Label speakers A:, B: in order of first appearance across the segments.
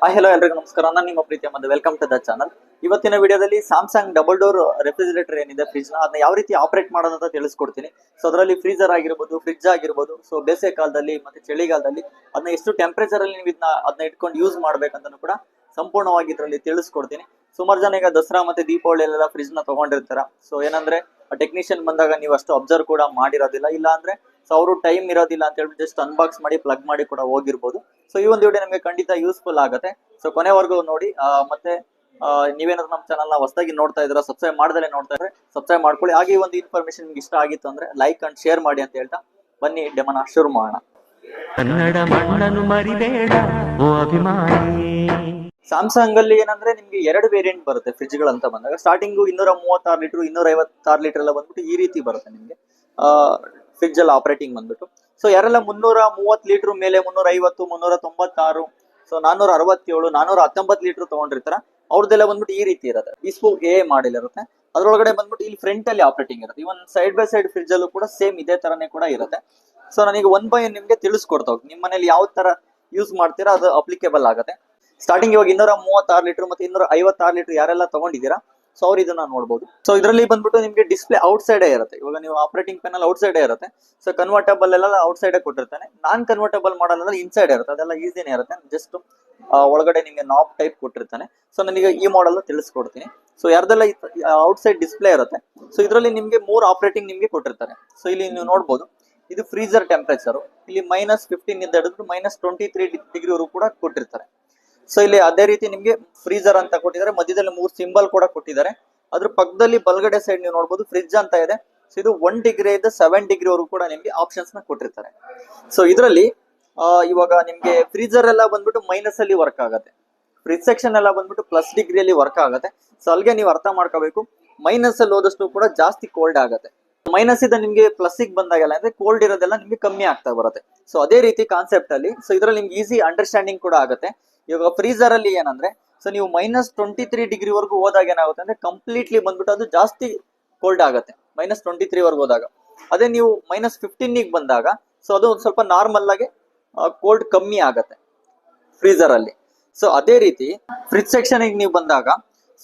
A: Hello ಎಲ್ರಿಗೂ ನಮಸ್ಕಾರ. ನಾನು ನಿಮ್ಮ ಪ್ರೀತಿಯ ಮತ್ತು ವೆಲ್ಕಮ್ ಟು ದ ಚಾನಲ್. ಇವತ್ತಿನ ವಿಡಿಯೋದಲ್ಲಿ ಸ್ಯಾಮ್ಸಂಗ್ ಡಬಲ್ ಡೋರ್ ರೆಫ್ರಿಜರೇಟರ್ ಏನಿದೆ ಫ್ರಿಜ್ ನ ಅದನ್ನ ಯಾವ ರೀತಿ ಆಪರೇಟ್ ಮಾಡೋದು ಅಂತ ತಿಳಿಸ್ಕೊಡ್ತೀನಿ. ಸೊ ಅದರಲ್ಲಿ ಫ್ರೀಜರ್ ಆಗಿರ್ಬೋದು, ಫ್ರಿಜ್ ಆಗಿರ್ಬೋದು, ಸೊ ಬೇಸಿಗೆ ಕಾಲದಲ್ಲಿ ಮತ್ತೆ ಚಳಿಗಾಲದಲ್ಲಿ ಅದನ್ನ ಎಷ್ಟು ಟೆಂಪರೇಚರ್ ಅಲ್ಲಿ ನೀವು ಅದನ್ನ ಇಟ್ಕೊಂಡು ಯೂಸ್ ಮಾಡ್ಬೇಕಂತನೂ ಕೂಡ ಸಂಪೂರ್ಣವಾಗಿ ಇದರಲ್ಲಿ ತಿಳಿಸ್ಕೊಡ್ತೀನಿ. ಸುಮಾರು ಜನ ಈಗ ದಸರಾ ಮತ್ತೆ ದೀಪಾವಳಿಯಲ್ಲೆಲ್ಲ ಫ್ರಿಜ್ ನ ತಗೊಂಡಿರ್ತಾರ. ಸೊ ಏನಂದ್ರೆ ಟೆಕ್ನಿಷಿಯನ್ ಬಂದಾಗ ನೀವು ಅಷ್ಟು ಅಬ್ಸರ್ವ್ ಕೂಡ ಮಾಡಿರೋದಿಲ್ಲ, ಇಲ್ಲ ಅಂದ್ರೆ ಸೊ ಅವರು ಟೈಮ್ ಇರೋದಿಲ್ಲ ಅಂತ ಹೇಳ್ಬಿಟ್ಟು ಜಸ್ಟ್ ಅನ್ಬಾಕ್ಸ್ ಮಾಡಿ ಪ್ಲಗ್ ಮಾಡಿ ಕೂಡ ಹೋಗಿರ್ಬೋದು. ಸೊ ಈ ಒಂದು ವಿಡಿಯೋ ನಿಮಗೆ ಖಂಡಿತ ಯೂಸ್ಫುಲ್ ಆಗುತ್ತೆ. ಸೊ ಕೊನೆವರೆಗೂ ನೋಡಿ. ಮತ್ತೆ ನೀವೇನಾದ್ರು ನಮ್ಮ ಚಾನಲ್ ನ ಹೊಸದಾಗಿ ನೋಡ್ತಾ ಇದ್ರ, ಸಬ್ಸ್ಕ್ರೈಬ್ ಮಾಡ್ದಲೇ ನೋಡ್ತಾ ಇದ್ರೆ ಸಬ್ಸ್ಕ್ರೈಬ್ ಮಾಡ್ಕೊಳ್ಳಿ. ಹಾಗೆ ಈ ಒಂದು ಇನ್ಫಾರ್ಮೇಶನ್ ನಿಮ್ಗೆ ಇಷ್ಟ ಆಗಿತ್ತು ಅಂದ್ರೆ ಲೈಕ್ ಅಂಡ್ ಶೇರ್ ಮಾಡಿ ಅಂತ ಹೇಳ್ತಾ ಬನ್ನಿ ಡೆಮನ ಶುರು ಮಾಡೋಣ.
B: ಕನ್ನಡ ಮಣ್ಣನ್ನು ಮರಿಬೇಡ ಓ ಅಭಿಮಾನಿ.
A: ಸ್ಯಾಮ್ಸಂಗ್ ಅಲ್ಲಿ ಏನಂದ್ರೆ ನಿಮ್ಗೆ ಎರಡು ವೇರಿಯಂಟ್ ಬರುತ್ತೆ ಫ್ರಿಜ್ ಗಳಂತ ಬಂದಾಗ. ಸ್ಟಾರ್ಟಿಂಗ್ 236 ಲೀಟರ್, 256 ಲೀಟರ್ ಎಲ್ಲ ಬಂದ್ಬಿಟ್ಟು ಈ ರೀತಿ ಬರುತ್ತೆ ನಿಮ್ಗೆ ಫ್ರಿಜ್ ಅಲ್ಲಿ ಆಪರೇಟಿಂಗ್ ಬಂದ್ಬಿಟ್ಟು. ಸೊ ಯಾರೆಲ್ಲ 330 ಲೀಟರ್ ಮೇಲೆ 350, 396, ಸೊ 467, 419 ಲೀಟರ್ ತಗೊಂಡಿರ್ತಾರ ಅವ್ರದ್ದೆಲ್ಲ ಬಂದ್ಬಿಟ್ಟು ಈ ರೀತಿ ಇರುತ್ತೆ. ಇಸ್ಪು ಎ ಮಾಡೆಲ್ ಇರುತ್ತೆ. ಅದ್ರೊಳಗಡೆ ಬಂದ್ಬಿಟ್ಟು ಇಲ್ಲಿ ಫ್ರಂಟ್ ಅಲ್ಲಿ ಆಪರೇಟಿಂಗ್ ಇರುತ್ತೆ. ಇವನ್ ಸೈಡ್ ಬೈ ಸೈಡ್ ಫ್ರಿಜ್ ಅಲ್ಲೂ ಕೂಡ ಸೇಮ್ ಇದೇ ತರನೇ ಕೂಡ ಇರುತ್ತೆ. ಸೊ ನನಗೆ ಒನ್ ಬೈ ನಿಮ್ಗೆ ತಿಳಿಸ್ಕೊಡ್ತಾ ಹೋಗಿ ನಿಮ್ಮ ಮನೇಲಿ ಯಾವ ತರ ಯೂಸ್ ಮಾಡ್ತೀರಾ ಅದು ಅಪ್ಲಿಕೇಬಲ್ ಆಗುತ್ತೆ. ಸ್ಟಾರ್ಟಿಂಗ್ ಇವಾಗ 236 ಲೀಟರ್ ಮತ್ತೆ 256 ಲೀಟರ್ ಯಾರೆಲ್ಲ ತಗೊಂಡಿದ್ದೀರಾ ಸೊ ಅವ್ರು ಇದನ್ನ ನೋಡಬಹುದು. ಸೊ ಇದರಲ್ಲಿ ಬಂದ್ಬಿಟ್ಟು ನಿಮ್ಗೆ ಡಿಸ್ಪ್ಲೇ ಔಟ್ ಸೈಡ್ ಇರುತ್ತೆ. ಇವಾಗ ನೀವು ಆಪರೇಟಿಂಗ್ ಪ್ಯಾನಲ್ ಔಟ್ ಸೈಡ್ ಇರುತ್ತೆ. ಸೊ ಕನ್ವರ್ಟಬಲ್ ಎಲ್ಲ ಔಟ್ ಸೈಡ್ ಕೊಟ್ಟಿರ್ತಾನೆ. ನಾನ್ ಕನ್ವರ್ಟಬಲ್ ಮಾಡಲ್ ಅಂದ್ರೆ ಇನ್ಸೈಡ್ ಇರುತ್ತೆ. ಅದೆಲ್ಲ ಈಸಿನೇ ಇರುತ್ತೆ. ಜಸ್ಟ್ ಒಳಗಡೆ ನಿಮ್ಗೆ ನಾಬ್ ಟೈಪ್ ಕೊಟ್ಟಿರ್ತಾನೆ. ಸೊ ನನಗೆ ಈ ಮಾಡೆಲ್ ತಿಳಿಸ್ಕೊಡ್ತೀನಿ. ಸೊ ಯಾರ್ದೆಲ್ಲ ಔಟ್ ಸೈಡ್ ಡಿಸ್ಪ್ಲೇ ಇರುತ್ತೆ. ಸೊ ಇದರಲ್ಲಿ ನಿಮ್ಗೆ 3 ಆಪರೇಟಿಂಗ್ ನಿಮ್ಗೆ ಕೊಟ್ಟಿರ್ತಾರೆ. ಸೊ ಇಲ್ಲಿ ನೀವು ನೋಡಬಹುದು, ಇದು ಫ್ರೀಜರ್ ಟೆಂಪರೇಚರ್. ಇಲ್ಲಿ -15 ಇಂದ ಹಿಡಿದು -23 ಡಿಗ್ರಿ ವರೆಗೂ ಕೂಡ ಕೊಟ್ಟಿರ್ತಾರೆ. ಸೊ ಇಲ್ಲಿ ಅದೇ ರೀತಿ ನಿಮ್ಗೆ ಫ್ರೀಜರ್ ಅಂತ ಕೊಟ್ಟಿದ್ದಾರೆ. ಮಧ್ಯದಲ್ಲಿ 3 ಸಿಂಬಲ್ ಕೂಡ ಕೊಟ್ಟಿದ್ದಾರೆ. ಅದ್ರ ಪಕ್ಕದಲ್ಲಿ ಬಲಗಡೆ ಸೈಡ್ ನೀವು ನೋಡಬಹುದು ಫ್ರಿಜ್ ಅಂತ ಇದೆ. ಸೊ ಇದು 1 ಡಿಗ್ರಿ ಇಂದ 7 ಡಿಗ್ರಿ ವರೆಗೂ ಕೂಡ ನಿಮ್ಗೆ ಆಪ್ಷನ್ಸ್ ನ ಕೊಟ್ಟಿರ್ತಾರೆ. ಸೊ ಇದರಲ್ಲಿ ಇವಾಗ ನಿಮ್ಗೆ ಫ್ರೀಜರ್ ಎಲ್ಲ ಬಂದ್ಬಿಟ್ಟು ಮೈನಸ್ ಅಲ್ಲಿ ವರ್ಕ್ ಆಗುತ್ತೆ. ಫ್ರಿಜ್ ಸೆಕ್ಷನ್ ಎಲ್ಲ ಬಂದ್ಬಿಟ್ಟು ಪ್ಲಸ್ ಡಿಗ್ರಿಯಲ್ಲಿ ವರ್ಕ್ ಆಗುತ್ತೆ. ಸೊ ಅಲ್ಲಿಗೆ ನೀವು ಅರ್ಥ ಮಾಡ್ಕೋಬೇಕು, ಮೈನಸ್ ಅಲ್ಲಿ ಹೋದಷ್ಟು ಕೂಡ ಜಾಸ್ತಿ ಕೋಲ್ಡ್ ಆಗುತ್ತೆ. ಮೈನಸ್ ಇಂದ ನಿಮ್ಗೆ ಪ್ಲಸ್ ಗೆ ಬಂದಾಗಲ್ಲ ಅಂದ್ರೆ ಕೋಲ್ಡ್ ಇರೋದೆಲ್ಲ ನಿಮ್ಗೆ ಕಮ್ಮಿ ಆಗ್ತಾ ಬರುತ್ತೆ. ಸೊ ಅದೇ ರೀತಿ ಕಾನ್ಸೆಪ್ಟ್ ಅಲ್ಲಿ ಸೊ ಇದ್ರಲ್ಲಿ ನಿಮ್ಗೆ ಈಸಿ ಅಂಡರ್ಸ್ಟ್ಯಾಂಡಿಂಗ್ ಕೂಡ ಆಗುತ್ತೆ. ಇವಾಗ ಫ್ರೀಜರ್ ಅಲ್ಲಿ ಏನಂದ್ರೆ ಸೊ ನೀವು -23 ಡಿಗ್ರಿ ವರೆಗೂ ಹೋದಾಗ ಏನಾಗುತ್ತೆ ಅಂದ್ರೆ ಕಂಪ್ಲೀಟ್ಲಿ ಬಂದ್ಬಿಟ್ಟು ಅದು ಜಾಸ್ತಿ ಕೋಲ್ಡ್ ಆಗುತ್ತೆ. -23 ವರೆಗೂ ಹೋದಾಗ. ಅದೇ ನೀವು -15 ಗೆ ಬಂದಾಗ ಸೊ ಅದು ಒಂದ್ ಸ್ವಲ್ಪ ನಾರ್ಮಲ್ ಆಗಿ ಕೋಲ್ಡ್ ಕಮ್ಮಿ ಆಗತ್ತೆ ಫ್ರೀಜರ್ ಅಲ್ಲಿ. ಸೊ ಅದೇ ರೀತಿ ಫ್ರಿಜ್ ಸೆಕ್ಷನ್ ನೀವು ಬಂದಾಗ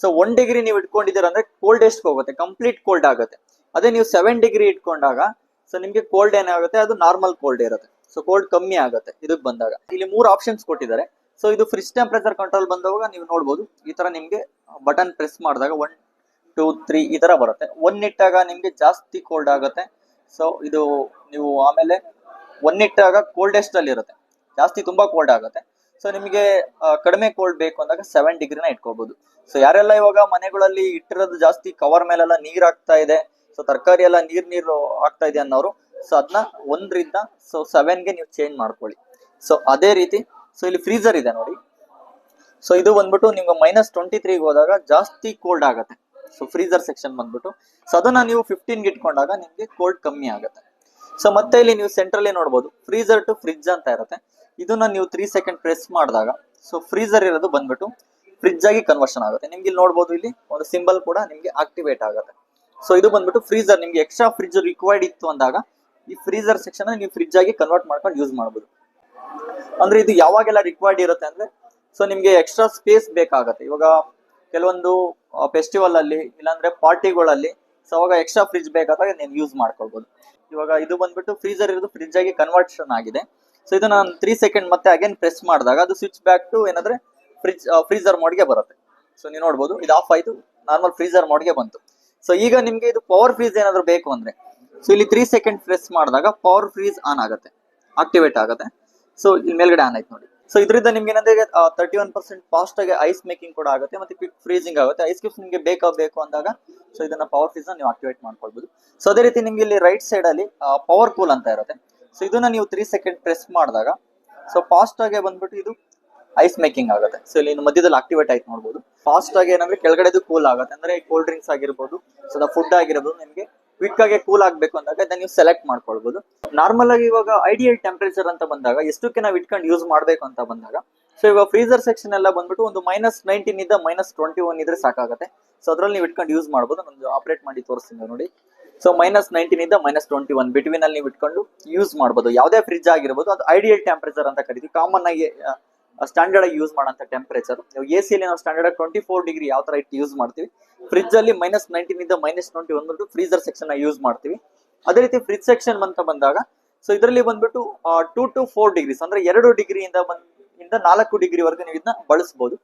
A: ಸೊ 1 ಡಿಗ್ರಿ ನೀವು ಇಟ್ಕೊಂಡಿದ್ದೀರ ಅಂದ್ರೆ ಕೋಲ್ಡ್ ಎಷ್ಟು ಹೋಗುತ್ತೆ, ಕಂಪ್ಲೀಟ್ ಕೋಲ್ಡ್ ಆಗುತ್ತೆ. ಅದೇ ನೀವು 7 ಡಿಗ್ರಿ ಇಟ್ಕೊಂಡಾಗ ಸೊ ನಿಮ್ಗೆ ಕೋಲ್ಡ್ ಏನಾಗುತ್ತೆ, ಅದು ನಾರ್ಮಲ್ ಕೋಲ್ಡ್ ಇರುತ್ತೆ. ಸೊ ಕೋಲ್ಡ್ ಕಮ್ಮಿ ಆಗುತ್ತೆ ಇದಕ್ ಬಂದಾಗ. ಇಲ್ಲಿ 3 ಆಪ್ಷನ್ಸ್ ಕೊಟ್ಟಿದ್ದಾರೆ. ಸೊ ಇದು ಫ್ರಿಜ್ ಟೆಂಪರೇಚರ್ ಕಂಟ್ರೋಲ್ ಬಂದಾಗ ನೀವು ನೋಡಬಹುದು ಈ ತರ ನಿಮ್ಗೆ ಬಟನ್ ಪ್ರೆಸ್ ಮಾಡಿದಾಗ 1, 2, 3 ಈ ತರ ಬರುತ್ತೆ. 1 ಇಟ್ಟಾಗ ನಿಮ್ಗೆ ಜಾಸ್ತಿ ಕೋಲ್ಡ್ ಆಗುತ್ತೆ. ಸೊ ಇದು ನೀವು ಆಮೇಲೆ 1 ಇಟ್ಟಾಗ ಕೋಲ್ಡೆಸ್ಟ್ ಅಲ್ಲಿ ಇರುತ್ತೆ, ಜಾಸ್ತಿ ತುಂಬಾ ಕೋಲ್ಡ್ ಆಗುತ್ತೆ. ಸೊ ನಿಮಗೆ ಕಡಿಮೆ ಕೋಲ್ಡ್ ಬೇಕು ಅಂದಾಗ 7 ಡಿಗ್ರಿನ ಇಟ್ಕೋಬಹುದು. ಸೊ ಯಾರೆಲ್ಲ ಇವಾಗ ಮನೆಗಳಲ್ಲಿ ಇಟ್ಟಿರೋದು ಜಾಸ್ತಿ ಕವರ್ ಮೇಲೆಲ್ಲ ನೀರ್ ಆಗ್ತಾ ಇದೆ, ಸೊ ತರಕಾರಿ ಎಲ್ಲ ನೀರು ಆಗ್ತಾ ಇದೆ ಅನ್ನೋರು ಸೊ ಅದನ್ನ 1ರಿಂದ ಸೊ 7ಗೆ ನೀವು ಚೇಂಜ್ ಮಾಡ್ಕೊಳ್ಳಿ. ಸೊ ಅದೇ ರೀತಿ ಸೊ ಇಲ್ಲಿ ಫ್ರೀಜರ್ ಇದೆ ನೋಡಿ. ಸೊ ಇದು ಬಂದ್ಬಿಟ್ಟು ನಿಮ್ಗೆ -23 ಹೋದಾಗ ಜಾಸ್ತಿ ಕೋಲ್ಡ್ ಆಗುತ್ತೆ. ಸೊ ಫ್ರೀಜರ್ ಸೆಕ್ಷನ್ ಬಂದ್ಬಿಟ್ಟು ಸೊ ಅದನ್ನ ನೀವು 15ಗೆ ಇಟ್ಕೊಂಡಾಗ ನಿಮ್ಗೆ ಕೋಲ್ಡ್ ಕಮ್ಮಿ ಆಗುತ್ತೆ. ಸೊ ಮತ್ತೆ ಇಲ್ಲಿ ನೀವು ಸೆಂಟ್ರಲ್ಲಿ ನೋಡಬಹುದು ಫ್ರೀಜರ್ ಟು ಫ್ರಿಜ್ ಅಂತ ಇರುತ್ತೆ. ಇದನ್ನ ನೀವು 3 ಸೆಕೆಂಡ್ ಪ್ರೆಸ್ ಮಾಡಿದಾಗ ಸೊ ಫ್ರೀಜರ್ ಇರೋದು ಬಂದ್ಬಿಟ್ಟು ಫ್ರಿಜ್ ಆಗಿ ಕನ್ವರ್ಷನ್ ಆಗುತ್ತೆ. ನಿಮ್ಗೆ ಇಲ್ಲಿ ನೋಡಬಹುದು, ಇಲ್ಲಿ ಒಂದು ಸಿಂಬಲ್ ಕೂಡ ನಿಮ್ಗೆ ಆಕ್ಟಿವೇಟ್ ಆಗುತ್ತೆ. ಸೊ ಇದು ಬಂದ್ಬಿಟ್ಟು ಫ್ರೀಜರ್. ನಿಮ್ಗೆ ಎಕ್ಸ್ಟ್ರಾ ಫ್ರಿಜ್ ರಿಕ್ವೈರ್ಡ್ ಇತ್ತು ಅಂದಾಗ ಈ ಫ್ರೀಜರ್ ಸೆಕ್ಷನ್ ನೀವು ಫ್ರಿಜ್ ಆಗಿ ಕನ್ವರ್ಟ್ ಮಾಡ್ಕೊಂಡು ಯೂಸ್ ಮಾಡಬಹುದು. ಅಂದ್ರೆ ಇದು ಯಾವಾಗೆಲ್ಲ ರಿಕ್ವೈರ್ಡ್ ಇರುತ್ತೆ ಅಂದ್ರೆ ಸೊ ನಿಮ್ಗೆ ಎಕ್ಸ್ಟ್ರಾ ಸ್ಪೇಸ್ ಬೇಕಾಗತ್ತೆ. ಇವಾಗ ಕೆಲವೊಂದು ಫೆಸ್ಟಿವಲ್ ಅಲ್ಲಿ ಇಲ್ಲಾಂದ್ರೆ ಪಾರ್ಟಿಗಳಲ್ಲಿ ಸೊ ಅವಾಗ ಎಕ್ಸ್ಟ್ರಾ ಫ್ರಿಜ್ ಬೇಕಾದಾಗ ನೀವು ಯೂಸ್ ಮಾಡ್ಕೊಳ್ಬಹುದು. ಇವಾಗ ಇದು ಬಂದ್ಬಿಟ್ಟು ಫ್ರೀಜರ್ ಇರೋದು ಫ್ರಿಜ್ ಆಗಿ ಕನ್ವರ್ಷನ್ ಆಗಿದೆ. ಸೊ ಇದು ನಾನು 3 ಸೆಕೆಂಡ್ ಮತ್ತೆ ಅಗೇನ್ ಪ್ರೆಸ್ ಮಾಡಿದಾಗ ಅದು ಸ್ವಿಚ್ ಬ್ಯಾಕ್ ಟು ಏನಂದ್ರೆ ಫ್ರೀಜರ್ ಮೋಡ್ಗೆ ಬರುತ್ತೆ. ಸೊ ನೀವು ನೋಡಬಹುದು ಇದು ಆಫ್ ಆಯ್ತು, ನಾರ್ಮಲ್ ಫ್ರೀಜರ್ ಮೋಡ್ಗೆ ಬಂತು. ಸೊ ಈಗ ನಿಮ್ಗೆ ಇದು ಪವರ್ ಫ್ರೀಜ್ ಏನಾದ್ರು ಬೇಕು ಅಂದ್ರೆ ಸೊ ಇಲ್ಲಿ 3 ಸೆಕೆಂಡ್ ಪ್ರೆಸ್ ಮಾಡಿದಾಗ ಪವರ್ ಫ್ರೀಜ್ ಆನ್ ಆಗುತ್ತೆ, ಆಕ್ಟಿವೇಟ್ ಆಗುತ್ತೆ. ಸೊ ಇಲ್ಲಿ ಮೇಲ್ಗಡೆ ಆನ್ ಆಯ್ತು ನೋಡಿ. ಸೊ ಇದರಿಂದ ನಿಮ್ಗೆ ಏನಂದ್ರೆ 31% ಫಾಸ್ಟ್ ಆಗಿ ಐಸ್ ಮೇಕಿಂಗ್ ಕೂಡ ಆಗುತ್ತೆ ಮತ್ತೆ ಕ್ವಿಕ್ ಫ್ರೀಜಿಂಗ್ ಆಗುತ್ತೆ. ಐಸ್ ಕ್ಯೂಬ್ಸ್ ನಿಮ್ಗೆ ಬೇಕು ಅಂದಾಗ ಸೊ ಇದನ್ನ ಪವರ್ ಫ್ರೀಜ್ ನೀವು ಆಕ್ಟಿವೇಟ್ ಮಾಡ್ಕೊಳ್ಬಹುದು. ಸೊ ಅದೇ ರೀತಿ ನಿಮ್ಗೆ ಇಲ್ಲಿ ರೈಟ್ ಸೈಡ್ ಅಲ್ಲಿ ಪವರ್ ಕೂಲ್ ಅಂತ ಇರುತ್ತೆ. ಸೊ ಇದನ್ನ ನೀವು 3 ಸೆಕೆಂಡ್ ಪ್ರೆಸ್ ಮಾಡಿದಾಗ ಸೊ ಫಾಸ್ಟ್ ಆಗಿ ಬಂದ್ಬಿಟ್ಟು ಇದು ಐಸ್ ಮೇಕಿಂಗ್ ಆಗುತ್ತೆ. ಸೊ ಇಲ್ಲಿ ಮಧ್ಯದಲ್ಲಿ ಆಕ್ಟಿವೇಟ್ ಆಯ್ತು ನೋಡಬಹುದು. ಫಾಸ್ಟ್ ಆಗಿ ಏನಂದ್ರೆ ಕೆಳಗಡೆದು ಕೂಲ್ ಆಗುತ್ತೆ. ಅಂದ್ರೆ ಕೋಲ್ಡ್ ಡ್ರಿಂಕ್ಸ್ ಆಗಿರ್ಬೋದು, ಸೊ ಫುಡ್ ಆಗಿರ್ಬೋದು, ನಿಮ್ಗೆ ಕ್ವಿಕ್ ಆಗಿ ಕೂಲ್ ಆಗ್ಬೇಕು ಅಂದಾಗ ಇದನ್ನ ನೀವು ಸೆಲೆಕ್ಟ್ ಮಾಡ್ಕೊಳ್ಬಹುದು. ನಾರ್ಮಲ್ ಆಗಿ ಇವಾಗ ಐಡಿಯಲ್ ಟೆಂಪರೇಚರ್ ಅಂತ ಬಂದಾಗ ಎಷ್ಟಕ್ಕೆ ನಾವು ಇಟ್ಕೊಂಡು ಯೂಸ್ ಮಾಡ್ಬೇಕು ಅಂತ ಬಂದಾಗ ಸೊ ಇವಾಗ ಫ್ರೀಜರ್ ಸೆಕ್ಷನ್ ಎಲ್ಲ ಬಂದ್ಬಿಟ್ಟು ಒಂದು -19 ಇಂದ -21 ಇದ್ರೆ ಸಾಕಾಗುತ್ತೆ. ಸೊ ಅದ್ರಲ್ಲಿ ನೀವು ಇಟ್ಕೊಂಡು ಯೂಸ್ ಮಾಡಬಹುದು. ನಾನು ಆಪರೇಟ್ ಮಾಡಿ ತೋರಿಸ್ತೀನಿ ನೋಡಿ. ಸೊ -19 ಇಂದ -21 ಬಿಟ್ವೀನ್ ಅಲ್ಲಿ ನೀವು ಇಟ್ಕೊಂಡು ಯೂಸ್ ಮಾಡಬಹುದು. ಯಾವುದೇ ಫ್ರಿಜ್ ಆಗಿರ್ಬೋದು, ಅದು ಐಡಿಯಲ್ ಟೆಂಪರೇಚರ್ ಅಂತ ಕರಿತೀವಿ. ಕಾಮನ್ ಆಗಿ ಸ್ಟ್ಯಾಂಡರ್ಡ್ ಆಗಿ ಯೂಸ್ ಮಾಡೋಂಥ ಟೆಂಪರೇಚರ್. AC ಅಲ್ಲಿ ನಾವು ಸ್ಟ್ಯಾಂಡರ್ಡ್ 24 ಡಿಗ್ರಿ ಯಾವ ತರ ಇಟ್ಟು ಯೂಸ್ ಮಾಡ್ತೀವಿ, ಫ್ರಿಜ್ ಅಲ್ಲಿ -19 ಇಂದ -21 ಬಂದ್ಬಿಟ್ಟು ಫ್ರೀಜರ್ ಸೆಕ್ಷನ್ ಯೂಸ್ ಮಾಡ್ತೀವಿ. ಅದೇ ರೀತಿ ಫ್ರಿಜ್ ಸೆಕ್ಷನ್ ಅಂತ ಬಂದಾಗ ಸೊ ಇದರಲ್ಲಿ ಬಂದ್ಬಿಟ್ಟು 2 to 4 ಡಿಗ್ರೀಸ್ ಅಂದ್ರೆ 2 ಡಿಗ್ರಿಯಿಂದ 4 ಡಿಗ್ರಿ ವರೆಗೂ ನೀವು ಇದನ್ನ ಬಳಸಬಹುದು.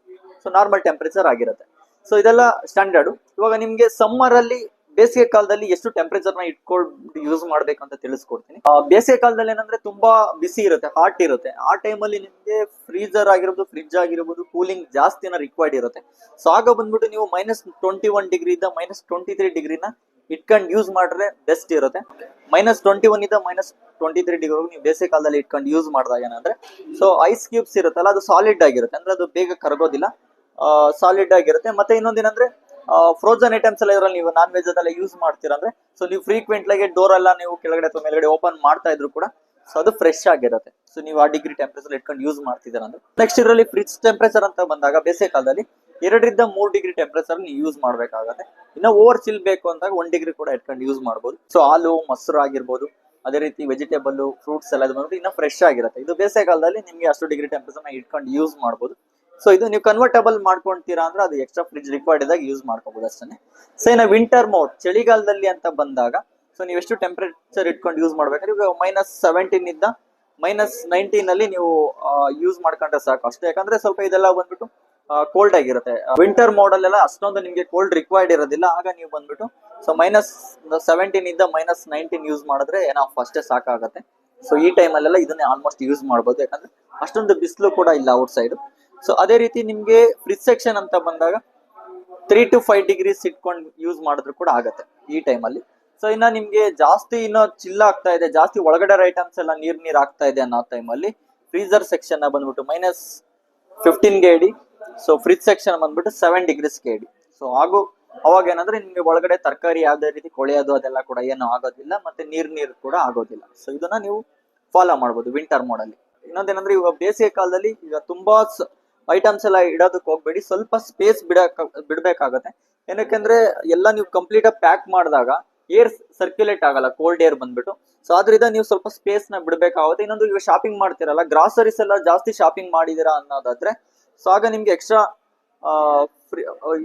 A: ಸೊ ನಾರ್ಮಲ್ ಟೆಂಪರೇಚರ್ ಆಗಿರುತ್ತೆ. ಸೊ ಇದೆಲ್ಲ ಸ್ಟ್ಯಾಂಡರ್ಡ್. ಇವಾಗ ನಿಮ್ಗೆ ಸಮ್ಮರ್ ಅಲ್ಲಿ ಬೇಸಿಗೆ ಕಾಲದಲ್ಲಿ ಎಷ್ಟು ಟೆಂಪರೇಚರ್ ನ ಇಟ್ಕೊಂಡು ಯೂಸ್ ಮಾಡ್ಬೇಕು ಅಂತ ತಿಳಿಸ್ಕೊಡ್ತೀನಿ. ಬೇಸಿಗೆ ಕಾಲದಲ್ಲಿ ಏನಂದ್ರೆ ತುಂಬಾ ಬಿಸಿ ಇರುತ್ತೆ, ಹಾಟ್ ಇರುತ್ತೆ. ಆ ಟೈಮಲ್ಲಿ ನಿಮ್ಗೆ ಫ್ರೀಜರ್ ಆಗಿರ್ಬೋದು, ಫ್ರಿಜ್ ಆಗಿರ್ಬೋದು, ಕೂಲಿಂಗ್ ಜಾಸ್ತಿನ ರಿಕ್ವೈರ್ಡ್ ಇರುತ್ತೆ. ಸೊ ಆಗ ಬಂದ್ಬಿಟ್ಟು ನೀವು -21 ಡಿಗ್ರಿಯಿಂದ -23 ಡಿಗ್ರಿನ ಇಟ್ಕೊಂಡು ಯೂಸ್ ಮಾಡಿದ್ರೆ ಬೆಸ್ಟ್ ಇರುತ್ತೆ. -21 ಇಂದ -23 ಡಿಗ್ರಿ ನೀವು ಬೇಸಿಗೆ ಕಾಲದಲ್ಲಿ ಇಟ್ಕೊಂಡು ಯೂಸ್ ಮಾಡಿದಾಗ ಏನಂದ್ರೆ ಸೊ ಐಸ್ ಕ್ಯೂಬ್ಸ್ ಇರುತ್ತಲ್ಲ ಅದು ಸಾಲಿಡ್ ಆಗಿರುತ್ತೆ, ಅಂದ್ರೆ ಅದು ಬೇಗ ಕರಗೋದಿಲ್ಲ, ಸಾಲಿಡ್ ಆಗಿರುತ್ತೆ. ಮತ್ತೆ ಇನ್ನೊಂದೇನಂದ್ರೆ ಫ್ರೋಜನ್ ಐಟಮ್ಸ್ ಎಲ್ಲ ಇದ್ರಲ್ಲಿ ನೀವು ನಾನ್ ವೆಜ್ ಅದೆಲ್ಲ ಯೂಸ್ ಮಾಡ್ತೀರಾ ಅಂದ್ರೆ ಸೊ ನೀವು ಫ್ರೀಕ್ವೆಂಟ್ ಆಗಿ ಡೋರ್ ಎಲ್ಲ ನೀವು ಕೆಳಗಡೆ ಅಥವಾ ಮೇಲ್ಗಡೆ ಓಪನ್ ಮಾಡ್ತಾ ಇದ್ರು ಕೂಡ ಸೊ ಅದು ಫ್ರೆಶ್ ಆಗಿರುತ್ತೆ. ಸೊ ನೀವು ಆ ಡಿಗ್ರಿ ಟೆಂಪರೇಚರ್ ಇಟ್ಕೊಂಡು ಯೂಸ್ ಮಾಡ್ತಿದ್ದೀರಾ ಅಂದ್ರೆ. ನೆಕ್ಸ್ಟ್ ಇದರಲ್ಲಿ ಫ್ರಿಜ್ ಟೆಂಪರೇಚರ್ ಅಂತ ಬಂದಾಗ ಬೇಸಿಗೆ ಕಾಲದಲ್ಲಿ 2 ರಿಂದ 3 ಡಿಗ್ರಿ ಟೆಂಪರೇಚರ್ ನೀವು ಯೂಸ್ ಮಾಡ್ಬೇಕಾಗತ್ತೆ. ಇನ್ನ ಓವರ್ ಚಿಲ್ ಬೇಕು ಅಂದಾಗ 1 ಡಿಗ್ರಿ ಕೂಡ ಇಟ್ಕೊಂಡು ಯೂಸ್ ಮಾಡಬಹುದು. ಸೊ ಹಾಲು, ಮೊಸರು ಆಗಿರ್ಬೋದು, ಅದೇ ರೀತಿ ವೆಜಿಟೇಬಲ್, ಫ್ರೂಟ್ಸ್ ಎಲ್ಲ ಬಂದ್ಬಿಟ್ಟು ಇನ್ನ ಫ್ರೆಶ್ ಆಗಿರುತ್ತೆ. ಇದು ಬೇಸಿಗೆ ಕಾಲದಲ್ಲಿ ನಿಮ್ಗೆ ಅಷ್ಟು ಡಿಗ್ರಿ ಟೆಂಪರೇಚರ್ ನ ಇಟ್ಕೊಂಡು ಯೂಸ್ ಮಾಡಬಹುದು. ಸೊ ಇದು ನೀವು ಕನ್ವರ್ಟಬಲ್ ಮಾಡ್ಕೊಂತೀರಾ ಅಂದ್ರೆ ಅದು ಎಕ್ಸ್ಟ್ರಾ ಫ್ರಿಜ್ ರಿಕ್ವೈರ್ಡ್ ಇದ್ದಾಗ ಯೂಸ್ ಮಾಡ್ಕೋಬಹುದು ಅಷ್ಟೇ. ಸೊ ಇನ್ನ ವಿಂಟರ್ ಮೋಡ್ ಚಳಿಗಾಲದಲ್ಲಿ ಅಂತ ಬಂದಾಗ ಸೊ ನೀವು ಎಷ್ಟು ಟೆಂಪರೇಚರ್ ಇಟ್ಕೊಂಡು ಯೂಸ್ ಮಾಡ್ಬೇಕಾದ್ರೆ ಇವಾಗ -17 ಇಂದ -19 ಅಲ್ಲಿ ನೀವು ಯೂಸ್ ಮಾಡ್ಕೊಂಡ್ರೆ ಸಾಕು ಅಷ್ಟೇ. ಯಾಕಂದ್ರೆ ಸ್ವಲ್ಪ ಇದೆಲ್ಲ ಬಂದ್ಬಿಟ್ಟು ಕೋಲ್ಡ್ ಆಗಿರುತ್ತೆ. ವಿಂಟರ್ ಮೋಡ್ ಅಲ್ಲೆಲ್ಲ ಅಷ್ಟೊಂದು ನಿಮ್ಗೆ ಕೋಲ್ಡ್ ರಿಕ್ವೈರ್ಡ್ ಇರೋದಿಲ್ಲ. ಆಗ ನೀವು ಬಂದ್ಬಿಟ್ಟು ಸೊ -17 ಇಂದ -19 ಯೂಸ್ ಮಾಡಿದ್ರೆ ಏನೋ ಅಷ್ಟೇ ಸಾಕಾಗತ್ತೆ. ಸೊ ಈ ಟೈಮ್ ಅಲ್ಲೆಲ್ಲ ಇದನ್ನೇ ಆಲ್ಮೋಸ್ಟ್ ಯೂಸ್ ಮಾಡಬಹುದು, ಯಾಕಂದ್ರೆ ಅಷ್ಟೊಂದು ಬಿಸಿಲು ಕೂಡ ಇಲ್ಲ ಔಟ್ ಸೈಡ್. ಸೊ ಅದೇ ರೀತಿ ನಿಮ್ಗೆ ಫ್ರಿಜ್ ಸೆಕ್ಷನ್ ಅಂತ ಬಂದಾಗ 3 to 5 ಡಿಗ್ರೀಸ್ ಇಟ್ಕೊಂಡು ಯೂಸ್ ಮಾಡಿದ್ರು ಕೂಡ ಆಗತ್ತೆ ಈ ಟೈಮ್ ಅಲ್ಲಿ. ಸೊ ಇನ್ನ ನಿಮ್ಗೆ ಜಾಸ್ತಿ ಇನ್ನೂ ಚಿಲ್ ಆಗ್ತಾ ಇದೆ, ಜಾಸ್ತಿ ಒಳಗಡೆ ಐಟಮ್ಸ್ ಎಲ್ಲ ನೀರ್ ಆಗ್ತಾ ಇದೆ ಅನ್ನೋ ಟೈಮ್ ಅಲ್ಲಿ ಫ್ರೀಜರ್ ಸೆಕ್ಷನ್ ಬಂದ್ಬಿಟ್ಟು -15 ಗೆ ಇಡಿ. ಸೊ ಫ್ರಿಜ್ ಸೆಕ್ಷನ್ ಬಂದ್ಬಿಟ್ಟು 7 ಡಿಗ್ರೀಸ್ ಗೆ ಇಡಿ. ಸೊ ಅವಾಗ ಏನಂದ್ರೆ ನಿಮ್ಗೆ ಒಳಗಡೆ ತರಕಾರಿ ಯಾವ್ದೇ ರೀತಿ ಕೊಳೆಯೋದು ಅದೆಲ್ಲ ಕೂಡ ಏನು ಆಗೋದಿಲ್ಲ, ಮತ್ತೆ ನೀರ್ ಕೂಡ ಆಗೋದಿಲ್ಲ. ಸೊ ಇದನ್ನ ನೀವು ಫಾಲೋ ಮಾಡ್ಬೋದು ವಿಂಟರ್ ಮೋಡ್ ಅಲ್ಲಿ. ಇನ್ನೊಂದೇನಂದ್ರೆ ಇವಾಗ ಬೇಸಿಗೆ ಕಾಲದಲ್ಲಿ ಈಗ ತುಂಬಾ ಐಟಮ್ಸ್ ಎಲ್ಲ ಇಡೋದಕ್ಕೆ ಹೋಗ್ಬೇಡಿ, ಸ್ವಲ್ಪ ಸ್ಪೇಸ್ ಬಿಡ್ಬೇಕಾಗತ್ತೆ. ಏನಕ್ಕೆಂದ್ರೆ ಎಲ್ಲ ನೀವು ಕಂಪ್ಲೀಟ್ ಆಗಿ ಪ್ಯಾಕ್ ಮಾಡಿದಾಗ ಏರ್ ಸರ್ಕ್ಯುಲೇಟ್ ಆಗಲ್ಲ, ಕೋಲ್ಡ್ ಏರ್ ಬಂದ್ಬಿಟ್ಟು. ಸೊ ಆದ್ರಿಂದ ನೀವು ಸ್ವಲ್ಪ ಸ್ಪೇಸ್ ನ ಬಿಡ್ಬೇಕಾಗುತ್ತೆ. ಇನ್ನೊಂದು ಇವಾಗ ಶಾಪಿಂಗ್ ಮಾಡ್ತಿರಲ್ಲ, ಗ್ರಾಸರೀಸ್ ಎಲ್ಲ ಜಾಸ್ತಿ ಶಾಪಿಂಗ್ ಮಾಡಿದಿರಾ ಅನ್ನೋದಾದ್ರೆ ಸೊ ಆಗ ನಿಮ್ಗೆ ಎಕ್ಸ್ಟ್ರಾ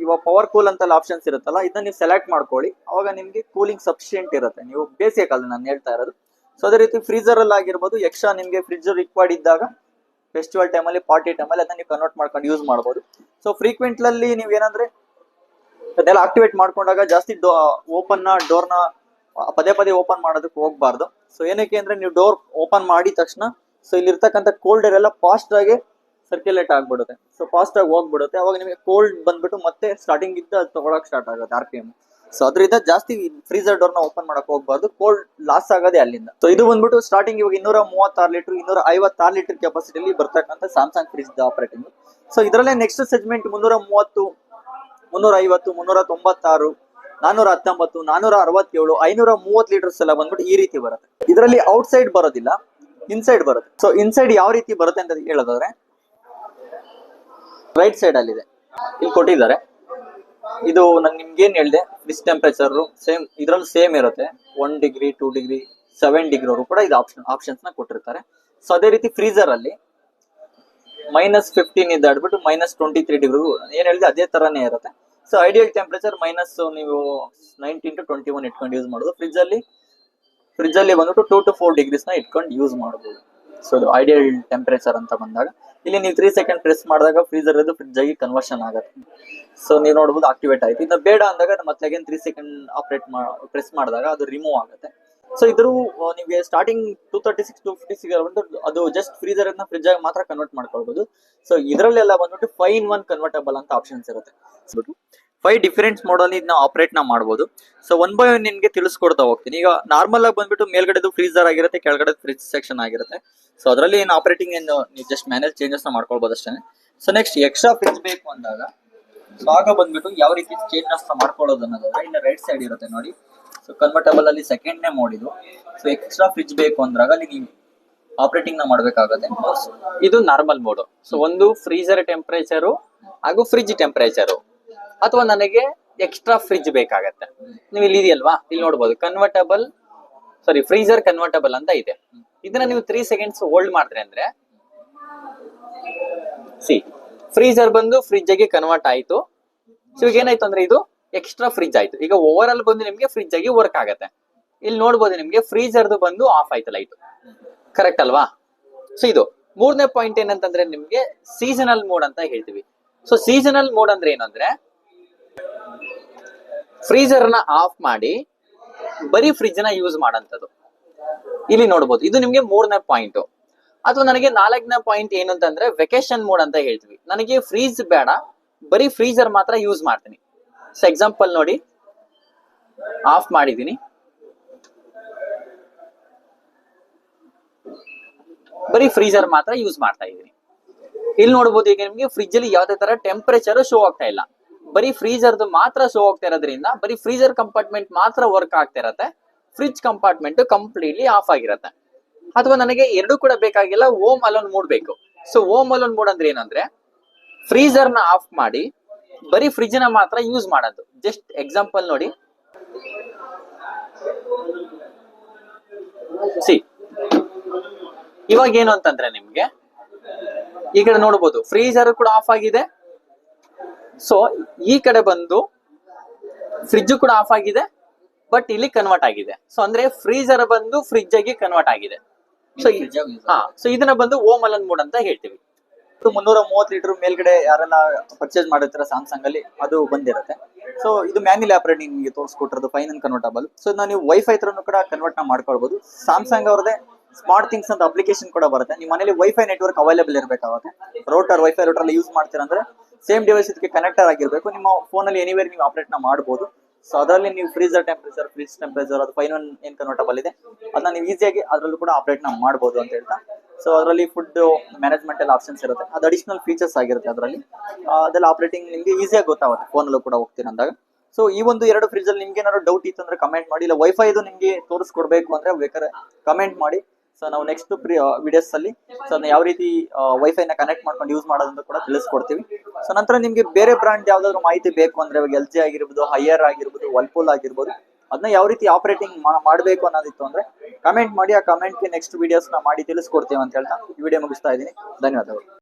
A: ಇವಾಗ ಪವರ್ ಕೂಲ್ ಅಂತ ಆಪ್ಷನ್ಸ್ ಇರುತ್ತಲ್ಲ, ಇದನ್ನ ನೀವು ಸೆಲೆಕ್ಟ್ ಮಾಡ್ಕೊಳ್ಳಿ. ಅವಾಗ ನಿಮ್ಗೆ ಕೂಲಿಂಗ್ ಸಫಿಶಿಯಂಟ್ ಇರುತ್ತೆ ನೀವು ಬೇಸಿಗೆ ಕಾಲದಲ್ಲಿ ನಾನು ಹೇಳ್ತಾ ಇರೋದು. ಸೊ ಅದೇ ರೀತಿ ಫ್ರೀಜರ್ ಅಲ್ಲಿ ಆಗಿರ್ಬೋದು, ಎಕ್ಸ್ಟ್ರಾ ನಿಮ್ಗೆ ಫ್ರಿಜ್ ರಿಕ್ವೈರ್ಡ್ ಇದ್ದಾಗ ಫೆಸ್ಟಿವಲ್ ಟೈಮಲ್ಲಿ, ಪಾರ್ಟಿ ಟೈಮಲ್ಲಿ ಅದನ್ನ ನೀವು ಕನ್ವರ್ಟ್ ಮಾಡ್ಕೊಂಡು ಯೂಸ್ ಮಾಡಬಹುದು. ಸೊ ಫ್ರೀಕ್ವೆಂಟ್ ಅಲ್ಲಿ ನೀವು ಏನಂದ್ರೆ ಅದೆಲ್ಲ ಆಕ್ಟಿವೇಟ್ ಮಾಡ್ಕೊಂಡಾಗ ಜಾಸ್ತಿ ಡೋರ್ನ ಪದೇ ಓಪನ್ ಮಾಡೋದಕ್ಕೆ ಹೋಗ್ಬಾರ್ದು. ಸೊ ಏನಕ್ಕೆ ಅಂದ್ರೆ ನೀವು ಡೋರ್ ಓಪನ್ ಮಾಡಿದ ತಕ್ಷಣ ಸೊ ಇಲ್ಲಿರ್ತಕ್ಕಂಥ ಕೋಲ್ಡ್ ಏರ್ ಎಲ್ಲ ಫಾಸ್ಟ್ ಆಗಿ ಸರ್ಕ್ಯುಲೇಟ್ ಆಗ್ಬಿಡುತ್ತೆ. ಸೊ ಫಾಸ್ಟ್ ಆಗಿ ಹೋಗ್ಬಿಡುತ್ತೆ. ಅವಾಗ ನಿಮಗೆ ಕೋಲ್ಡ್ ಬಂದ್ಬಿಟ್ಟು ಮತ್ತೆ ಸ್ಟಾರ್ಟಿಂಗ್ ಇದ್ದ ತಗೊಳಕ್ ಸ್ಟಾರ್ಟ್ ಆಗುತ್ತೆ RPM. ಸೊ ಅದರಿಂದ ಜಾಸ್ತಿ ಫ್ರೀಜರ್ ಡೋರ್ ನ ಓಪನ್ ಮಾಡಕ್ ಹೋಗ್ಬಾರ್ದು, ಕೋಲ್ಡ್ ಲಾಸ್ ಆಗೋದೇ ಅಲ್ಲಿಂದ. ಸೊ ಇದು ಬಂದ್ಬಿಟ್ಟು ಸ್ಟಾರ್ಟಿಂಗ್ ಇವಾಗ 236 ಲೀಟರ್ 256 ಲೀಟರ್ ಕೆಪಾಸಿಟಿಲಿ ಬರ್ತಕ್ಕಂಥ ಸ್ಯಾಮ್ಸಂಗ್ ಫ್ರಿಜ್ ಆಪರೇಟಿಂಗ್. ಸೊ ಇದರಲ್ಲೇ ನೆಕ್ಸ್ಟ್ ಸೆಗ್ಮೆಂಟ್ 330, 350, 396, 419, 467, 530 ಲೀಟರ್ಸ್ ಎಲ್ಲ ಬಂದ್ಬಿಟ್ಟು ಈ ರೀತಿ ಬರುತ್ತೆ. ಇದರಲ್ಲಿ ಔಟ್ ಸೈಡ್ ಬರೋದಿಲ್ಲ, ಇನ್ಸೈಡ್ ಬರುತ್ತೆ. ಸೊ ಇನ್ಸೈಡ್ ಯಾವ ರೀತಿ ಬರುತ್ತೆ ಅಂತ ಹೇಳೋದಾದ್ರೆ ರೈಟ್ ಸೈಡ್ ಅಲ್ಲಿ ಇದೆ, ಇಲ್ಲಿ ಕೊಟ್ಟಿದ್ದಾರೆ. ಇದು ನಾನು ನಿಮ್ಗೆ ಏನ್ ಹೇಳಿದೆ, ಫ್ರಿಜ್ ಟೆಂಪರೇಚರ್ ಸೇಮ್ ಇದ್ರಲ್ಲಿ ಸೇಮ್ ಇರುತ್ತೆ. 1 ಡಿಗ್ರಿ, 2 ಡಿಗ್ರಿ, 7 ಡಿಗ್ರಿ ಅವರು ಕೂಡ ಇದು ಆಪ್ಷನ್ಸ್ ನ ಕೊಟ್ಟಿರ್ತಾರೆ. ಸೊ ಅದೇ ರೀತಿ ಫ್ರೀಜರ್ ಅಲ್ಲಿ -15 ಇಂದ ಹಿಡ್ಬಿಟ್ಟು -23 ಡಿಗ್ರಿ ಏನ್ ಹೇಳಿದೆ ಅದೇ ತರಾನೇ ಇರುತ್ತೆ. ಸೊ ಐಡಿಯಲ್ ಟೆಂಪರೇಚರ್ ನೀವು 19 to 21 ಇಟ್ಕೊಂಡು ಯೂಸ್ ಮಾಡೋದು. ಫ್ರಿಜ್ ಅಲ್ಲಿ ಬಂದ್ಬಿಟ್ಟು 2 to 4 ಡಿಗ್ರೀಸ್ ನ ಇಟ್ಕೊಂಡು ಯೂಸ್ ಮಾಡಬಹುದು. ಸೊ ಇದು ಐಡಿಯಲ್ ಟೆಂಪರೇಚರ್ ಅಂತ ಬಂದಾಗ ಇಲ್ಲಿ ನೀವು 3 ಸೆಕೆಂಡ್ ಪ್ರೆಸ್ ಮಾಡಿದಾಗ ಫ್ರೀಜರ್ ಇದು ಫ್ರಿಜ್ ಆಗಿ ಕನ್ವರ್ಷನ್ ಆಗುತ್ತೆ. ಸೊ ನೀವು ನೋಡಬಹುದು ಆಕ್ಟಿವೇಟ್ ಆಯ್ತು. ಇನ್ನು ಬೇಡ ಅಂದಾಗ ಮತ್ತೆ ಅಗೇನ್ 3 ಸೆಕೆಂಡ್ ಪ್ರೆಸ್ ಮಾಡಿದಾಗ ಅದು ರಿಮೂವ್ ಆಗುತ್ತೆ. ಸೊ ಇದ್ರ ನಿಮಗೆ ಸ್ಟಾರ್ಟಿಂಗ್ 236, 256 ಅದು ಜಸ್ಟ್ ಫ್ರೀಜರ್ ಅನ್ನ ಫ್ರಿಜ್ ಆಗಿ ಮಾತ್ರ ಕನ್ವರ್ಟ್ ಮಾಡ್ಕೊಳ್ಬಹುದು. ಸೊ ಇದರಲ್ಲೆಲ್ಲ ಬಂದ್ಬಿಟ್ಟು 5-in-1 ಕನ್ವರ್ಟಬಲ್ ಅಂತ ಆಪ್ಷನ್ಸ್ ಇರುತ್ತೆ. 5 ಡಿಫರೆಂಟ್ ಮೋಡ್ ಅಲ್ಲಿ ನಾವು ಆಪರೇಟ್ ನ ಮಾಡಬಹುದು. ಸೊ 1 by 1 ನಿಮ್ಗೆ ತಿಳಿಸ್ಕೊಡ್ತಾ ಹೋಗ್ತೀನಿ. ಈಗ ನಾರ್ಮಲ್ ಆಗಿ ಬಂದ್ಬಿಟ್ಟು ಮೇಲ್ಗಡೆದು ಫ್ರೀಜರ್ ಆಗಿರುತ್ತೆ, ಕೆಳಗಡೆ ಫ್ರಿಜ್ ಸೆಕ್ಷನ್ ಆಗಿರುತ್ತೆ. ಸೊ ಅದರಲ್ಲಿ ಏನು ಆಪರೇಟಿಂಗ್ ನೀವು ಜಸ್ಟ್ ಮ್ಯಾನೇಜ್ ಚೇಂಜಸ್ ನ ಮಾಡ್ಕೊಳ್ಬಹುದು ಅಷ್ಟೇ. ಸೊ ನೆಕ್ಸ್ಟ್ ಎಕ್ಸ್ಟ್ರಾ ಫ್ರಿಜ್ ಬೇಕು ಅಂದಾಗ ಸೊ ಆಗ ಬಂದ್ಬಿಟ್ಟು ಯಾವ ರೀತಿ ಚೇಂಜಸ್ ಮಾಡ್ಕೊಳ್ಳೋದು ಅನ್ನೋದಾದ್ರೆ ಇಲ್ಲಿ ರೈಟ್ ಸೈಡ್ ಇರುತ್ತೆ ನೋಡಿ. ಸೊ ಕನ್ವರ್ಟಬಲ್ ಅಲ್ಲಿ ಸೆಕೆಂಡ್ನೇ ಮೋಡ್ ಇದು. ಸೊ ಎಕ್ಸ್ಟ್ರಾ ಫ್ರಿಜ್ ಬೇಕು ಅಂದಾಗ ಅಲ್ಲಿ ನೀವು ಆಪರೇಟಿಂಗ್ ನ ಮಾಡ್ಬೇಕಾಗತ್ತೆ.
C: ಇದು ನಾರ್ಮಲ್ ಮೋಡ್. ಸೊ ಒಂದು ಫ್ರೀಜರ್ ಟೆಂಪರೇಚರು ಹಾಗೂ ಫ್ರಿಜ್ ಟೆಂಪರೇಚರು, ಅಥವಾ ನನಗೆ ಎಕ್ಸ್ಟ್ರಾ ಫ್ರಿಜ್ ಬೇಕಾಗತ್ತೆ. ನೀವು ಇಲ್ಲಿ ಇದೆಯಲ್ವಾ, ಇಲ್ಲಿ ನೋಡ್ಬೋದು ಫ್ರೀಜರ್ ಕನ್ವರ್ಟಬಲ್ ಅಂತ ಇದೆ. ಇದನ್ನ ನೀವು 3 ಸೆಕೆಂಡ್ಸ್ ಹೋಲ್ಡ್ ಮಾಡಿದ್ರೆ ಅಂದ್ರೆ ಸಿ ಫ್ರೀಜರ್ ಬಂದು ಫ್ರಿಜ್ ಆಗಿ ಕನ್ವರ್ಟ್ ಆಯ್ತು. ಸೊ ಈಗ ಏನಾಯ್ತು ಅಂದ್ರೆ ಇದು ಎಕ್ಸ್ಟ್ರಾ ಫ್ರಿಜ್ ಆಯ್ತು. ಈಗ ಓವರ್ ಆಲ್ ಬಂದು ನಿಮ್ಗೆ ಫ್ರಿಜ್ ಆಗಿ ವರ್ಕ್ ಆಗತ್ತೆ. ಇಲ್ಲಿ ನೋಡ್ಬೋದು ನಿಮ್ಗೆ ಫ್ರೀಜರ್ದು ಬಂದು ಆಫ್ ಆಯ್ತು ಲೈಟ್, ಕರೆಕ್ಟ್ ಅಲ್ವಾ? ಸೊ ಇದು ಮೂರನೇ ಪಾಯಿಂಟ್ ಏನಂತಂದ್ರೆ ನಿಮ್ಗೆ ಸೀಸನಲ್ ಮೋಡ್ ಅಂತ ಹೇಳ್ತೀವಿ. ಸೊ ಸೀಸನಲ್ ಮೋಡ್ ಅಂದ್ರೆ ಏನು ಅಂದ್ರೆ ಫ್ರೀಜರ್ ನ ಆಫ್ ಮಾಡಿ ಬರೀ ಫ್ರಿಜ್ ನ ಯೂಸ್ ಮಾಡಂತದ್ದು. ಇಲ್ಲಿ ನೋಡ್ಬೋದು ಇದು ನಿಮ್ಗೆ ಮೂರನೇ ಪಾಯಿಂಟ್. ಅಥವಾ ನನಗೆ ನಾಲ್ಕನೇ ಪಾಯಿಂಟ್ ಏನು ಅಂತಂದ್ರೆ ವೆಕೇಶನ್ ಮೋಡ್ ಅಂತ ಹೇಳ್ತೀವಿ. ನನಗೆ ಫ್ರೀಜ್ ಬೇಡ, ಬರೀ ಫ್ರೀಜರ್ ಮಾತ್ರ ಯೂಸ್ ಮಾಡ್ತೀನಿ. ಸೊ ಎಕ್ಸಾಂಪಲ್ ನೋಡಿ, ಆಫ್ ಮಾಡಿದೀನಿ, ಬರೀ ಫ್ರೀಜರ್ ಮಾತ್ರ ಯೂಸ್ ಮಾಡ್ತಾ ಇದೀನಿ. ಇಲ್ಲಿ ನೋಡ್ಬೋದು ಈಗ ನಿಮ್ಗೆ ಫ್ರಿಜ್ ಅಲ್ಲಿ ಯಾವ್ದೇ ತರ ಟೆಂಪರೇಚರ್ ಶೋ ಆಗ್ತಾ ಇಲ್ಲ, ಬರೀ ಫ್ರೀಜರ್ದು ಮಾತ್ರ ಶೋ ಆಗ್ತಾ ಇರೋದ್ರಿಂದ ಬರೀ ಫ್ರೀಜರ್ ಕಂಪಾರ್ಟ್ಮೆಂಟ್ ಮಾತ್ರ ವರ್ಕ್ ಆಗ್ತಾ ಇರತ್ತೆ, ಫ್ರಿಜ್ ಕಂಪಾರ್ಟ್ಮೆಂಟ್ ಕಂಪ್ಲೀಟ್ಲಿ ಆಫ್ ಆಗಿರತ್ತೆ. ಅಥವಾ ನನಗೆ ಎರಡು ಕೂಡ ಬೇಕಾಗಿಲ್ಲ, ಹೋಮ್ ಅಲೋನ್ ಮೋಡ್ ಬೇಕು. ಸೊ ಹೋಮ್ ಅಲೋನ್ ಮೋಡ್ ಅಂದ್ರೆ ಏನಂದ್ರೆ ಫ್ರೀಜರ್ ನ ಆಫ್ ಮಾಡಿ ಬರೀ ಫ್ರಿಜ್ ನ ಮಾತ್ರ ಯೂಸ್ ಮಾಡೋದು. ಜಸ್ಟ್ ಎಕ್ಸಾಂಪಲ್ ನೋಡಿ, ಸಿ ಇವಾಗ ಏನು ಅಂತಂದ್ರೆ ನಿಮ್ಗೆ ಈ ಕಡೆ ನೋಡ್ಬೋದು ಫ್ರೀಜರ್ ಕೂಡ ಆಫ್ ಆಗಿದೆ. ಸೊ ಈ ಕಡೆ ಬಂದು ಫ್ರಿಜ್ ಕೂಡ ಆಫ್ ಆಗಿದೆ, ಬಟ್ ಇಲ್ಲಿ ಕನ್ವರ್ಟ್ ಆಗಿದೆ. ಸೊ ಅಂದ್ರೆ ಫ್ರೀಜರ್ ಬಂದು ಫ್ರಿಜ್ ಆಗಿ ಕನ್ವರ್ಟ್ ಆಗಿದೆ. ಸೊ ಇದನ್ನ ಬಂದು ಹೋಮ್ ಅಲೋನ್ ಮೋಡ್ ಅಂತ ಹೇಳ್ತೀವಿ.
A: 330 ಲೀಟರ್ ಮೇಲ್ಗಡೆ ಯಾರೆಲ್ಲ ಪರ್ಚೇಸ್ ಮಾಡಿರ್ತಾರ ಸ್ಯಾಮ್ಸಂಗ್ ಅಲ್ಲಿ ಅದು ಬಂದಿರುತ್ತೆ. ಸೊ ಇದು ಮ್ಯಾನ್ಯುಯಲ್ ಆಪರೇಟಿಂಗ್ ನಿಮಗೆ ತೋರಿಸ್ಕೊಟ್ಟಿರೋದು ಫೈನ್ ಅಂಡ್ ಕನ್ವರ್ಟಬಲ್. ಸೊ ನೀವು ವೈಫೈ ತ್ರನು ಕೂಡ ಕನ್ವರ್ಟ್ ಮಾಡ್ಕೊಳ್ಬಹುದು. ಸ್ಯಾಮ್ಸಂಗ್ ಅವ್ರದೇ ಸ್ಮಾರ್ಟ್ ಥಿಂಗ್ಸ್ ಅಂತ ಅಪ್ಲಿಕೇಶನ್ ಕೂಡ ಬರುತ್ತೆ. ನಿಮ್ಮ ಮನೇಲಿ ವೈಫೈ ನೆಟ್ವರ್ಕ್ ಅವೈಲೇಬಲ್ ಇರಬೇಕಾಗುತ್ತೆ. ರೋಟರ್ ವೈಫೈ ರೋಟರ್ ಅಲ್ಲಿ ಯೂಸ್ ಮಾಡ್ತೀರಾ ಅಂದ್ರೆ ಸೇಮ್ ಡಿವೈಸ್ ಇದಕ್ಕೆ ಕನೆಕ್ಟರ್ ಆಗಿರ್ಬೇಕು. ನಿಮ್ಮ ಫೋನ್ ಅಲ್ಲಿ ಎನಿವೇರ್ ನೀವು ಆಪರೇಟ್ ನ ಮಾಡಬಹುದು. ಸೊ ಅದರಲ್ಲಿ ನೀವು ಫ್ರೀಜರ್ ಟೆಂಪರೇಚರ್, ಫ್ರಿಜ್ ಟೆಂಪರೇಚರ್, ಅದು ಫೈನ್ ಏನ್ ಕನ್ವರ್ಟಬಲ್ ಇದೆ ಅದನ್ನ ನೀವು ಈಸಿಯಾಗಿ ಅದರಲ್ಲೂ ಕೂಡ ಆಪರೇಟ್ ನ ಮಾಡಬಹುದು ಅಂತ ಹೇಳ್ತಾ. ಸೊ ಅದರಲ್ಲಿ ಫುಡ್ ಮ್ಯಾನೇಜ್ಮೆಂಟ್ ಎಲ್ಲ ಆಪ್ಷನ್ಸ್ ಇರುತ್ತೆ, ಅದು ಅಡಿಷನಲ್ ಫೀಚರ್ಸ್ ಆಗಿರುತ್ತೆ ಅದರಲ್ಲಿ. ಅದೆಲ್ಲ ಆಪರೇಟಿಂಗ್ ನಿಮಗೆ ಈಸಿಯಾಗಿ ಗೊತ್ತಾಗುತ್ತೆ ಫೋನಲ್ಲೂ ಕೂಡ ಹೋಗ್ತೀರ ಅಂದಾಗ. ಸೊ ಈ ಒಂದು ಎರಡು ಫ್ರಿಜ್ ಅಲ್ಲಿ ನಿಮ್ಗೆ ಏನಾದ್ರು ಡೌಟ್ ಇತ್ತು ಅಂದ್ರೆ ಕಮೆಂಟ್ ಮಾಡಿ, ಇಲ್ಲ ವೈಫೈ ಇದು ನಿಮ್ಗೆ ತೋರಿಸ್ಕೊಡ್ಬೇಕು ಅಂದ್ರೆ ಬೇಕಾದ್ರೆ ಕಮೆಂಟ್ ಮಾಡಿ. ಸೊ ನಾವು ನೆಕ್ಸ್ಟ್ ವಿಡಿಯೋಸ್ ಅಲ್ಲಿ ಸೊ ಯಾವ ರೀತಿ ವೈಫೈ ನ ಕನೆಕ್ಟ್ ಮಾಡ್ಕೊಂಡು ಯೂಸ್ ಮಾಡೋದಂತ ಕೂಡ ತಿಳಿಸ್ಕೊಡ್ತೀವಿ. ಸೊ ನಂತರ ನಿಮ್ಗೆ ಬೇರೆ ಬ್ರಾಂಡ್ ಯಾವ್ದಾದ್ರು ಮಾಹಿತಿ ಬೇಕು ಅಂದ್ರೆ ಇವಾಗ LG ಆಗಿರ್ಬೋದು, ಹೈಯರ್ ಆಗಿರ್ಬೋದು, ವರ್ಲ್ಪೂಲ್ ಆಗಿರ್ಬೋದು, ಅದನ್ನ ಯಾವ ರೀತಿ ಆಪರೇಟಿಂಗ್ ಮಾಡಬೇಕು ಅನ್ನೋದಿತ್ತು ಅಂದ್ರೆ ಕಮೆಂಟ್ ಮಾಡಿ. ಆ ಕಮೆಂಟ್ಗೆ ನೆಕ್ಸ್ಟ್ ವಿಡಿಯೋಸ್ ನ ಮಾಡಿ ತಿಳಿಸ್ಕೊಡ್ತೀವಿ ಅಂತ ಹೇಳ್ತಾ ಈ ವಿಡಿಯೋ ಮುಗಿಸ್ತಾ ಇದ್ದೀನಿ. ಧನ್ಯವಾದಗಳು.